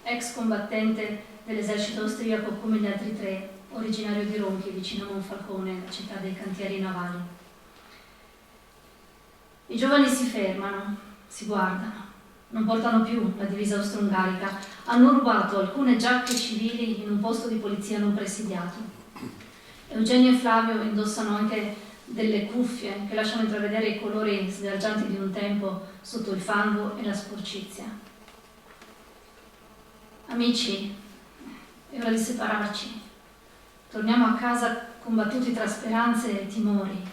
ex combattente dell'esercito austriaco come gli altri 3, originario di Ronchi, vicino a Monfalcone, la città dei cantieri navali. I giovani si fermano, si guardano, non portano più la divisa austro-ungarica, hanno rubato alcune giacche civili in un posto di polizia non presidiato. Eugenio e Flavio indossano anche delle cuffie che lasciano intravedere i colori sgargianti di un tempo sotto il fango e la sporcizia. Amici, è ora di separarci. Torniamo a casa combattuti tra speranze e timori,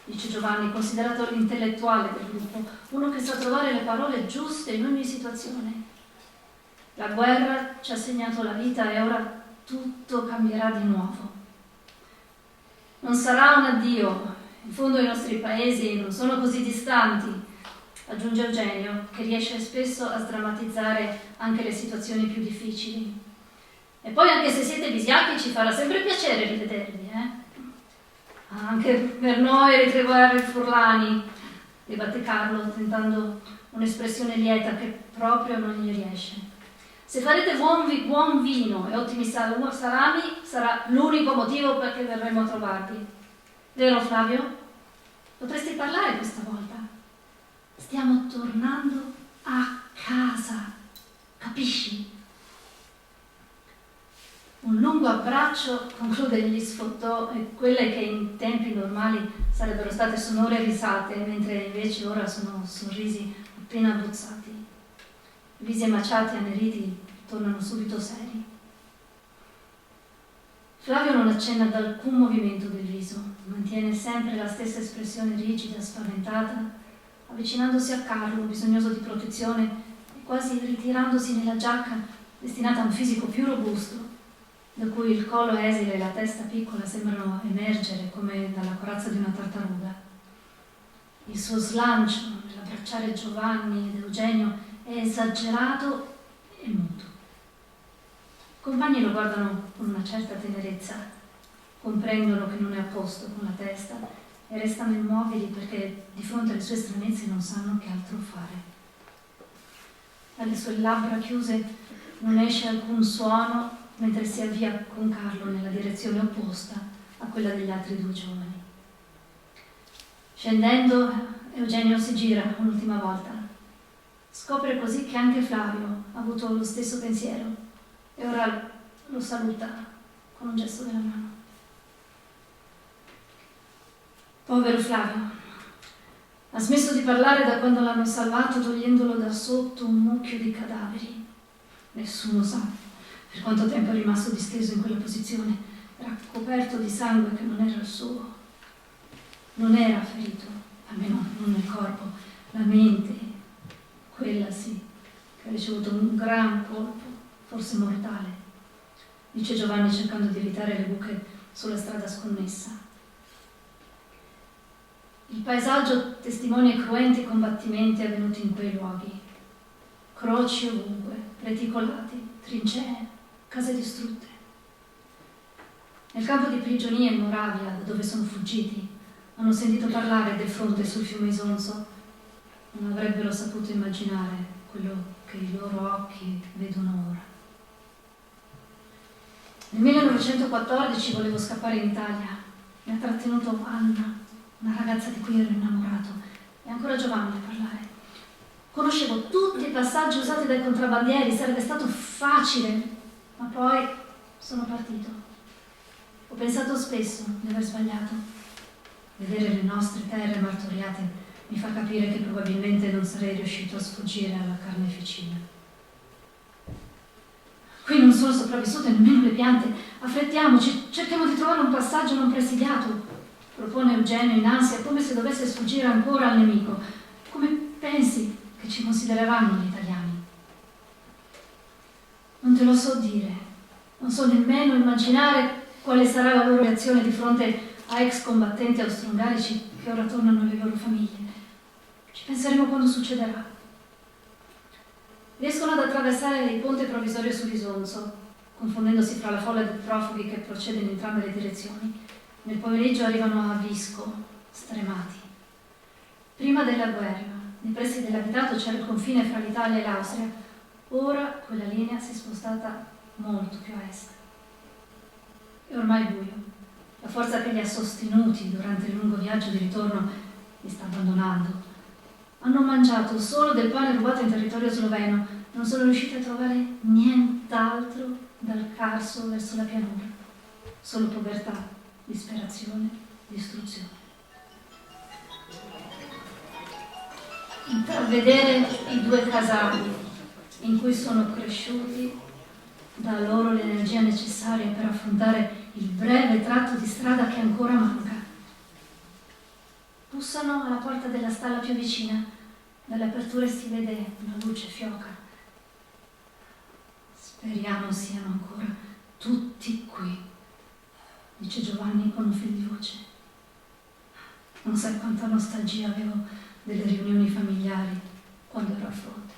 dice Giovanni, considerato l'intellettuale del gruppo, uno che sa trovare le parole giuste in ogni situazione. La guerra ci ha segnato la vita e ora tutto cambierà di nuovo. Non sarà un addio, in fondo i nostri paesi non sono così distanti, aggiunge Eugenio, che riesce spesso a sdrammatizzare anche le situazioni più difficili. E poi anche se siete visiati ci farà sempre piacere rivedervi, Anche per noi ritrovare i Furlani, ribatte Carlo, tentando un'espressione lieta che proprio non gli riesce. Se farete buon vino e ottimi salami, sarà l'unico motivo perché verremo a trovarvi. Vero Flavio? Potresti parlare questa volta. Stiamo tornando a casa, capisci? Un lungo abbraccio conclude gli sfottò e quelle che in tempi normali sarebbero state sonore risate, mentre invece ora sono sorrisi appena abruzzati. I visi emaciati e anneriti tornano subito seri. Flavio non accenna ad alcun movimento del viso, mantiene sempre la stessa espressione rigida, spaventata, avvicinandosi a Carlo, bisognoso di protezione e quasi ritirandosi nella giacca destinata a un fisico più robusto, da cui il collo esile e la testa piccola sembrano emergere come dalla corazza di una tartaruga. Il suo slancio nell'abbracciare Giovanni ed Eugenio è esagerato e muto. I compagni lo guardano con una certa tenerezza. comprendono che non è a posto con la testa e restano immobili perché di fronte alle sue stranezze non sanno che altro fare. Dalle sue labbra chiuse non esce alcun suono mentre si avvia con Carlo nella direzione opposta a quella degli altri due giovani. Scendendo, Eugenio si gira un'ultima volta. Scopre così che anche Flavio ha avuto lo stesso pensiero e ora lo saluta con un gesto della mano. Povero Flavio, ha smesso di parlare da quando l'hanno salvato togliendolo da sotto un mucchio di cadaveri. Nessuno sa per quanto tempo è rimasto disteso in quella posizione. Era coperto di sangue che non era il suo. Non era ferito, almeno non nel corpo. La mente, quella sì, che ha ricevuto un gran colpo, forse mortale, dice Giovanni cercando di evitare le buche sulla strada sconnessa. Il paesaggio testimonia i cruenti combattimenti avvenuti in quei luoghi. Croci ovunque, reticolati, trincee, case distrutte. Nel campo di prigionia in Moravia, da dove sono fuggiti, hanno sentito parlare del fronte sul fiume Isonzo. Non avrebbero saputo immaginare quello che i loro occhi vedono ora. Nel 1914 volevo scappare in Italia. Mi ha trattenuto Anna, una ragazza di cui ero innamorato, e ancora Giovanni a parlare. Conoscevo tutti i passaggi usati dai contrabbandieri, sarebbe stato facile, ma poi sono partito. Ho pensato spesso di aver sbagliato. Vedere le nostre terre martoriate mi fa capire che probabilmente non sarei riuscito a sfuggire alla carneficina. Qui non sono sopravvissute nemmeno le piante. Affrettiamoci, cerchiamo di trovare un passaggio non presidiato, propone Eugenio in ansia, come se dovesse sfuggire ancora al nemico. Come pensi che ci considereranno gli italiani? Non te lo so dire, non so nemmeno immaginare quale sarà la loro reazione di fronte a ex combattenti austro-ungarici che ora tornano alle loro famiglie. Ci penseremo quando succederà. Riescono ad attraversare il ponte provvisorio sull'Isonzo, confondendosi fra la folla dei profughi che procede in entrambe le direzioni. Nel pomeriggio arrivano a Visco, stremati. Prima della guerra, nei pressi dell'abitato c'era il confine fra l'Italia e l'Austria. Ora quella linea si è spostata molto più a est. È ormai buio. La forza che li ha sostenuti durante il lungo viaggio di ritorno li sta abbandonando. Hanno mangiato solo del pane rubato in territorio sloveno. Non sono riusciti a trovare nient'altro dal Carso verso la pianura. Solo povertà, disperazione, distruzione. Intravedere i due casali in cui sono cresciuti dà loro l'energia necessaria per affrontare il breve tratto di strada che ancora manca. Bussano alla porta della stalla più vicina. Dalle aperture si vede una luce fioca. Speriamo siano ancora tutti qui, dice Giovanni con un fil di voce. Non sai quanta nostalgia avevo delle riunioni familiari quando ero a fronte.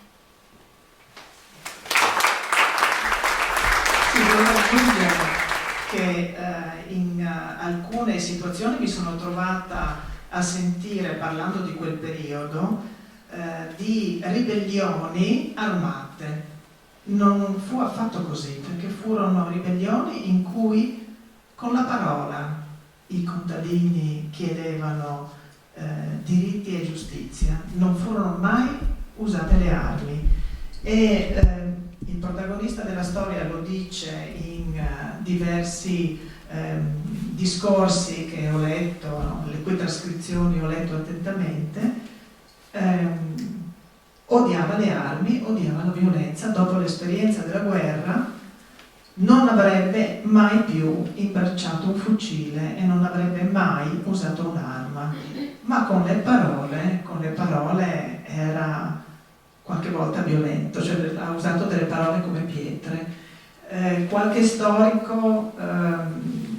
Sì, volevo aggiungere che in alcune situazioni mi sono trovata a sentire, parlando di quel periodo, di ribellioni armate. Non fu affatto così, perché furono ribellioni in cui con la parola i contadini chiedevano diritti e giustizia, non furono mai usate le armi. E il protagonista della storia lo dice in diversi discorsi che ho letto, no? Le cui trascrizioni ho letto attentamente. Odiava le armi, odiava la violenza. Dopo l'esperienza della guerra non avrebbe mai più imbracciato un fucile e non avrebbe mai usato un'arma, ma con le parole era qualche volta violento, cioè ha usato delle parole come pietre. Qualche storico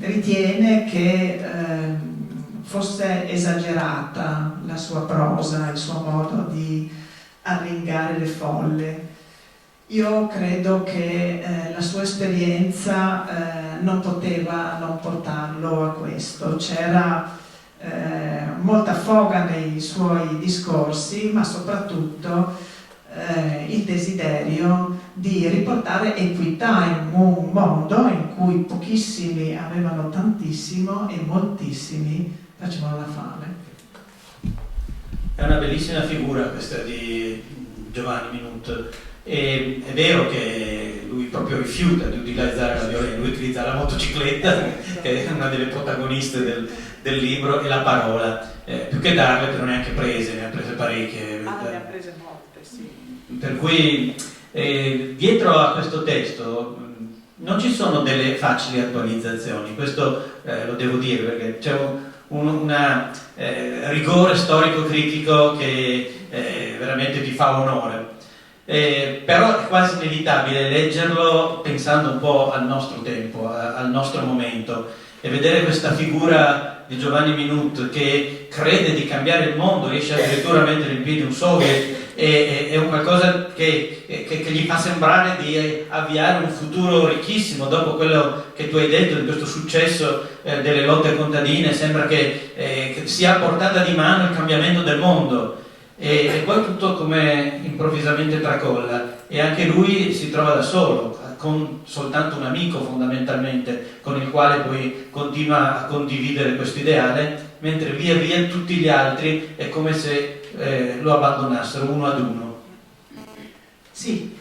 ritiene che fosse esagerata la sua prosa, il suo modo di arringare le folle. Io credo che la sua esperienza non poteva non portarlo a questo. C'era molta foga nei suoi discorsi, ma soprattutto il desiderio di riportare equità in un mondo in cui pochissimi avevano tantissimo e moltissimi facevano la fame. È una bellissima figura questa di Giovanni Minut. E è vero che lui proprio rifiuta di utilizzare la violenza, lui utilizza la motocicletta, che è una delle protagoniste del libro, e la parola. Più che darle, però neanche prese, ne ha prese parecchie. Ne ha prese molte, sì. Per cui dietro a questo testo non ci sono delle facili attualizzazioni, questo lo devo dire, perché c'è un rigore storico-critico che veramente ti fa onore. Però è quasi inevitabile leggerlo pensando un po' al nostro tempo, al nostro momento, e vedere questa figura di Giovanni Minut che crede di cambiare il mondo, riesce addirittura a mettere in piedi un soviet, è un qualcosa che gli fa sembrare di avviare un futuro ricchissimo. Dopo quello che tu hai detto di questo successo delle lotte contadine, sembra che sia a portata di mano il cambiamento del mondo. E poi tutto come improvvisamente tracolla, e anche lui si trova da solo, con soltanto un amico fondamentalmente, con il quale poi continua a condividere questo ideale, mentre via via tutti gli altri è come se lo abbandonassero uno ad uno. Sì,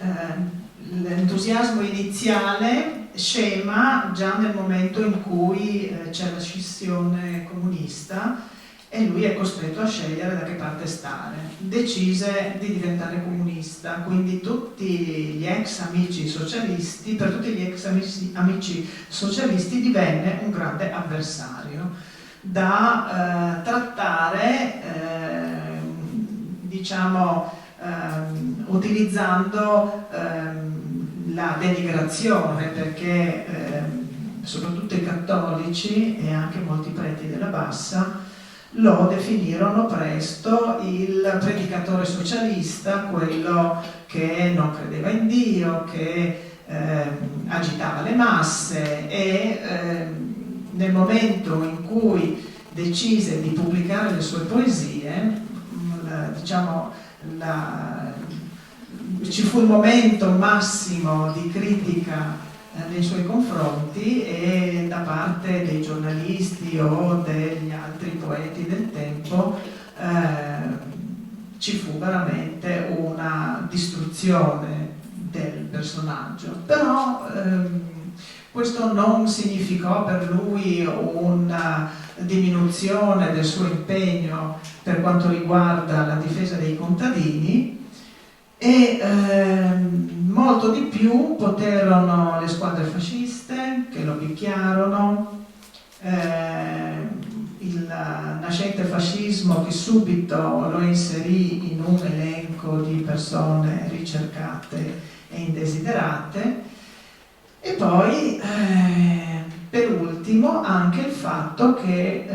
l'entusiasmo iniziale scema già nel momento in cui c'è la scissione comunista e lui è costretto a scegliere da che parte stare. Decise di diventare comunista, quindi tutti gli ex amici socialisti, per tutti gli ex amici socialisti divenne un grande avversario da trattare, utilizzando la denigrazione, perché soprattutto i cattolici e anche molti preti della Bassa lo definirono presto il predicatore socialista, quello che non credeva in Dio, che agitava le masse, e nel momento in cui decise di pubblicare le sue poesie, ci fu il momento massimo di critica nei suoi confronti, e da parte dei giornalisti o degli altri poeti del tempo ci fu veramente una distruzione del personaggio. Però questo non significò per lui una diminuzione del suo impegno per quanto riguarda la difesa dei contadini, e molto di più poterono le squadre fasciste che lo picchiarono, il nascente fascismo che subito lo inserì in un elenco di persone ricercate e indesiderate, e poi per ultimo anche il fatto che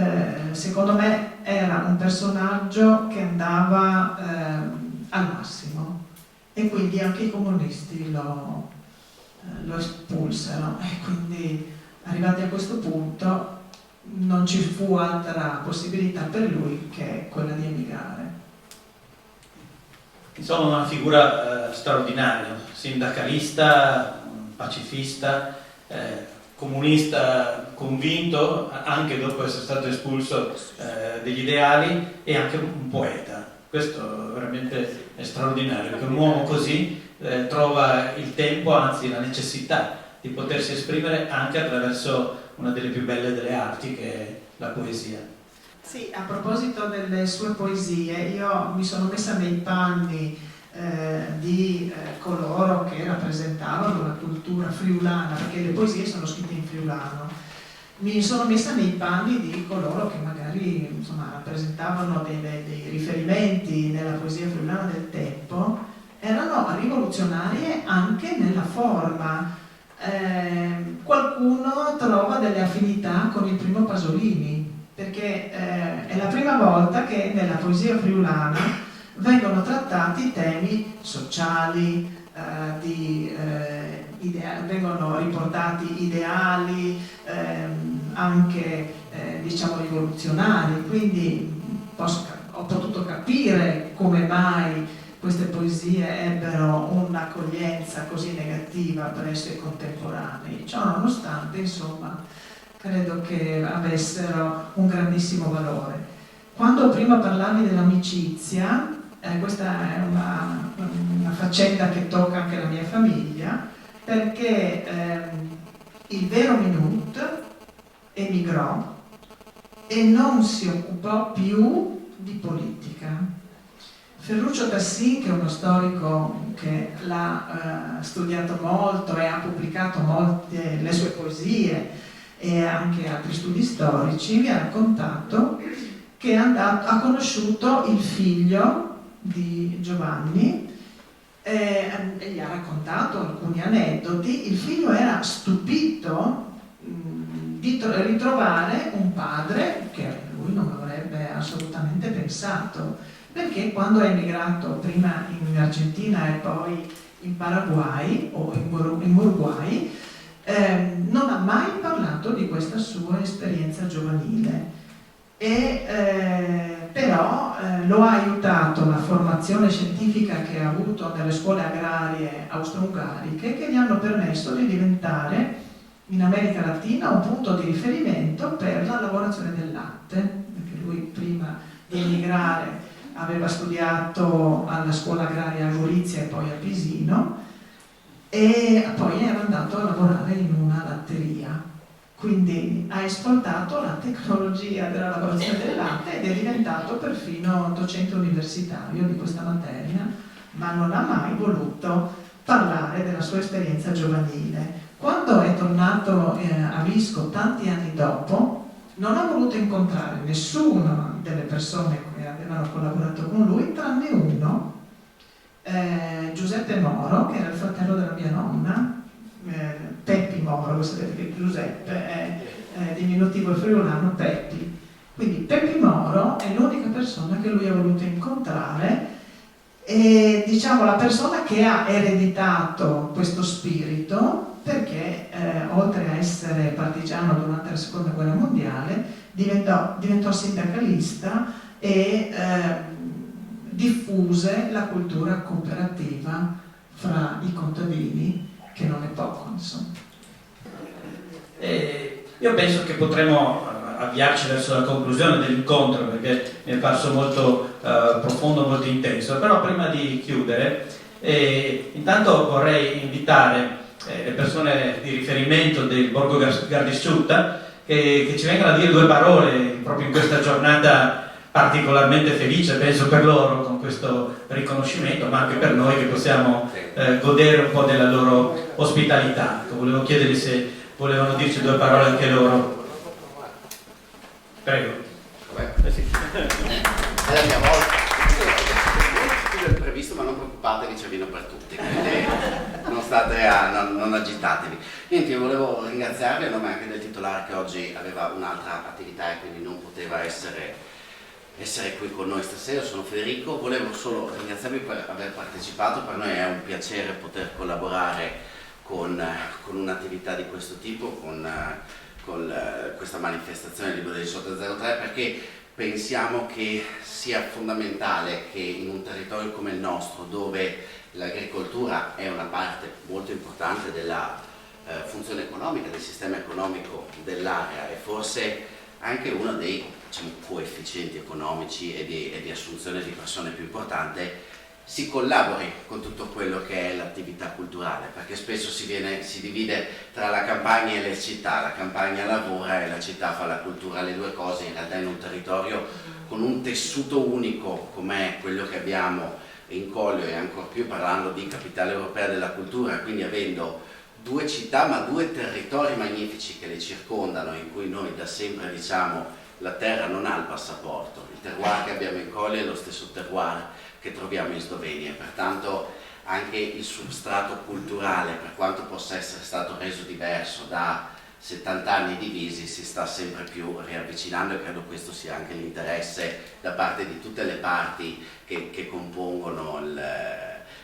secondo me era un personaggio che andava al massimo, e quindi anche i comunisti lo espulsero, e quindi arrivati a questo punto non ci fu altra possibilità per lui che quella di emigrare. Insomma, una figura straordinaria, sindacalista, pacifista, comunista convinto, anche dopo essere stato espulso degli ideali, e anche un poeta. Questo veramente è straordinario, perché un uomo così trova il tempo, anzi la necessità di potersi esprimere anche attraverso una delle più belle delle arti, che è la poesia. Sì, a proposito delle sue poesie, io mi sono messa nei panni di coloro che rappresentavano la cultura friulana, perché le poesie sono scritte in friulano. Mi sono messa nei panni di coloro che magari rappresentavano dei riferimenti nella poesia friulana del tempo, erano rivoluzionarie anche nella forma. Qualcuno trova delle affinità con il Primo Pasolini, perché è la prima volta che nella poesia friulana vengono trattati temi sociali, di vengono riportati ideali anche diciamo rivoluzionari, quindi ho potuto capire come mai queste poesie ebbero un'accoglienza così negativa presso i contemporanei. Ciò nonostante, insomma, credo che avessero un grandissimo valore. Quando prima parlavi dell'amicizia, questa è una faccenda che tocca anche la mia famiglia, perché il vero Minut emigrò e non si occupò più di politica. Ferruccio Tassin, che è uno storico che l'ha studiato molto e ha pubblicato molte le sue poesie e anche altri studi storici, mi ha raccontato che ha conosciuto il figlio di Giovanni e gli ha raccontato alcuni aneddoti. Il figlio era stupito di ritrovare un padre che lui non avrebbe assolutamente pensato, perché quando è emigrato prima in Argentina e poi in Paraguay o in Uruguay non ha mai parlato di questa sua esperienza giovanile. Però lo ha aiutato la formazione scientifica che ha avuto nelle scuole agrarie austro-ungariche, che gli hanno permesso di diventare in America Latina un punto di riferimento per la lavorazione del latte, perché lui prima di emigrare aveva studiato alla scuola agraria a Gorizia e poi a Pisino e poi era andato a lavorare in una latteria. Quindi ha esportato la tecnologia della lavorazione del latte ed è diventato perfino docente universitario di questa materia, ma non ha mai voluto parlare della sua esperienza giovanile. Quando è tornato a Visco tanti anni dopo, non ha voluto incontrare nessuna delle persone che avevano collaborato con lui, tranne uno, Giuseppe Moro, che era il fratello della mia nonna, Peppi Moro, voi sapete che Giuseppe è diminutivo friulano Peppi. Quindi Peppi Moro è l'unica persona che lui ha voluto incontrare e diciamo la persona che ha ereditato questo spirito, perché oltre a essere partigiano durante la seconda guerra mondiale diventò sindacalista e diffuse la cultura cooperativa fra i contadini, che non è poco, insomma. Io penso che potremo avviarci verso la conclusione dell'incontro, perché mi è parso molto profondo, molto intenso, però prima di chiudere intanto vorrei invitare le persone di riferimento del Borgo Gardisciutta che ci vengano a dire due parole proprio in questa giornata particolarmente felice, penso per loro, con questo riconoscimento, ma anche per noi che possiamo godere un po' della loro ospitalità. Volevo chiedergli se volevano dirci due parole anche loro. Prego. Sì. È la mia volta. Più del previsto, ma non preoccupatevi, c'è vino per tutti, quindi non agitatevi. Niente, io volevo ringraziarvi a nome anche del titolare che oggi aveva un'altra attività e quindi non poteva essere qui con noi stasera. Sono Federico, volevo solo ringraziarvi per aver partecipato. Per noi è un piacere poter collaborare con un'attività di questo tipo, con questa manifestazione Libro dei Sotto 03, perché pensiamo che sia fondamentale che in un territorio come il nostro, dove l'agricoltura è una parte molto importante della funzione economica, del sistema economico dell'area e forse anche uno dei coefficienti economici e di assunzione di persone più importante, si collabori con tutto quello che è l'attività culturale, perché spesso si divide tra la campagna e le città, la campagna lavora e la città fa la cultura, le due cose in realtà in un territorio con un tessuto unico come quello che abbiamo in Collio e ancor più parlando di capitale europea della cultura, quindi avendo due città ma due territori magnifici che le circondano, in cui noi da sempre diciamo la terra non ha il passaporto, il terroir che abbiamo in Collio è lo stesso terroir che troviamo in Slovenia, pertanto anche il substrato culturale, per quanto possa essere stato reso diverso da 70 anni divisi, si sta sempre più riavvicinando e credo questo sia anche l'interesse da parte di tutte le parti che compongono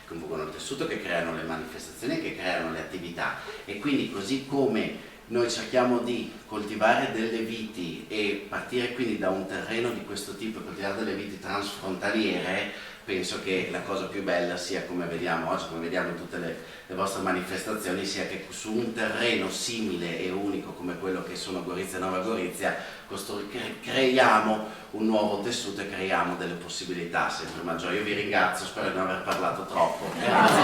compongono il tessuto, che creano le manifestazioni, che creano le attività. E quindi, così come noi cerchiamo di coltivare delle viti e partire quindi da un terreno di questo tipo, coltivare delle viti transfrontaliere, penso che la cosa più bella sia, come vediamo oggi, come vediamo in tutte le vostre manifestazioni, sia che su un terreno simile e unico come quello che sono Gorizia e Nova Gorizia creiamo un nuovo tessuto e creiamo delle possibilità sempre maggiori. Io vi ringrazio, spero di non aver parlato troppo. Grazie.